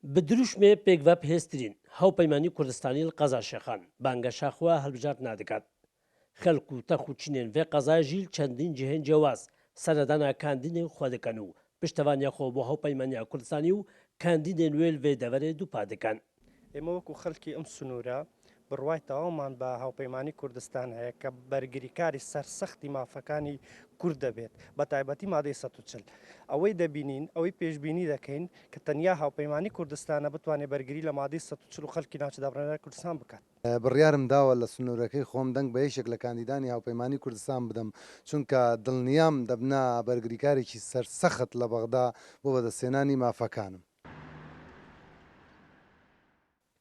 Bi dirûjmê pêkve hêstirîn Hewpeymanî Kurdistanî li Qezaşexan bangeşa xwe hilbijar nadikat. Xelk û tex û çînên vê qezayê jî çendîn cihên cewaz seredana kandînên xwe dikin û piştevaniya xwe bo Hewpeymaniya Kurdistanî û kandînên wê li vê deverê dûpa dikin. ئێمە وەکو خەڵکی ئەم سنوورە بڕوای تەواومان بە هاوپەیمانی کوردستان هەیە کە بەرگریکاری سەرسەختی مافەکانی کورد دەبێت بە تایبەتی مادەی 140 ئەوەی دەبینین ئەوەی پێشببینی دەکەین کە تەنیا هاوپەیمانی کوردستانە بتوانێت بەرگری لە مادەی 140 و خەڵکی ناوچەدابڕێنەری کوردستان بکات. بڕیارم داوە لە سنوورەکەی خۆم دەنگ بە یەکێک لە کاندیدانی هاوپەیمانی کوردستان بدەم چونکە دڵنیام دەبنا بەرگریکارێکی سەرسەخت لە بەغدا بۆ بەدەستێنانی مافەکانم.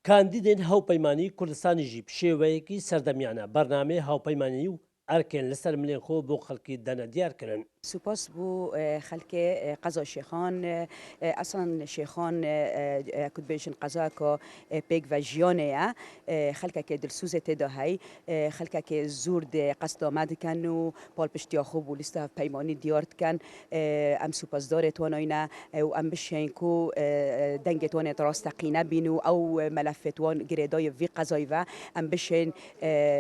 کاندیدên Hewpeymanî Kurdistanê jî bi şêweyekî serdemiyane bernameyê hawpeymanî û erkên li ser milên xwe bo xelkî dene diyar kirin. سپاس بو خلک قضا شیخان اصلا شیخان کد بیشن قضا که پیگ و جیانه خلک که دلسوز تداهی خلک که زور قصد آمد کن و پال پشتی خوب و لیست پیمانی دیارت کن ام سپاس داره تواناینا و ام بشین کو دنگ توانت راستقینه بینو او ملف توان گریدای وی قضایی و ام بشین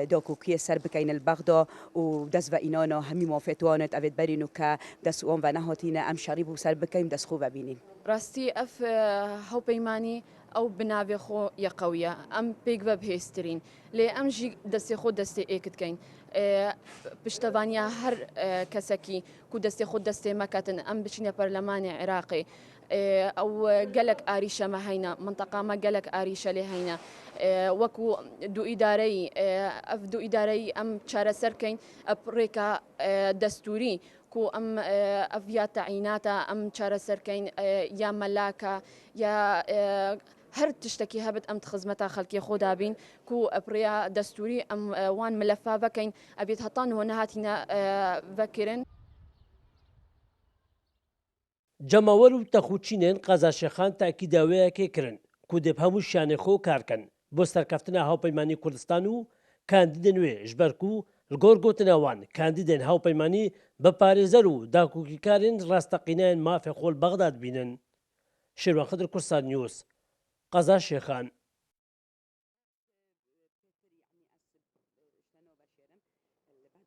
داکوکی سر بکین البغدا و دست و اینانا همی مافتوانت اوید برینو که دست اوان و نهاتینه ام شریب و سر بکیم دست خوب ببینین. راستی اف هەوپەیمانی ئەو بناوێ خۆ یەقەویە ئەم پێک بە بهێسترین لێ ئەم ژی دەستی خۆ دەستی ئێکتکەین پشتەوانیا هەر کەسێکی کو دەستی خۆ دەستێ مەکەتن ئەم بچینە پەرلەمانی عێراقی ئەو گەلک ئاریشەمە هەینە منتەقامە گەلک ئاریشە لێ هەینە وەکو دوو ئیدارەی ئەف دوو ئیدارەی ئەم چارەسەرکەین ئەپڕێکە دەستوری کو ام افیا تعیناتا ام چارەسەرکەین یا مەلاکە یا هەر تشتێکی هەبێت ئەم خزمەتە خەڵکی خۆدابین کو ئەپڕیا دەستوری ئەم وان ملەفا بکەین ئەبێت هەتان هۆ نەهاتینە vekirин. Cemawer û texûçînên Qezaşexan tekîdaweyekê kirin ku dê bi hemû şanê xwe karkin bo serkeftina Hewpeymanî Kurdistan û kandîdên wê ji ber ku li gor gotina wan kandîdên hewpeymanî biparêzer û dakûkîkarên rastaqîneyên mafê xwe li Bexda dibînin. Şêrwan Xedir Kursan News, Qezaşexan.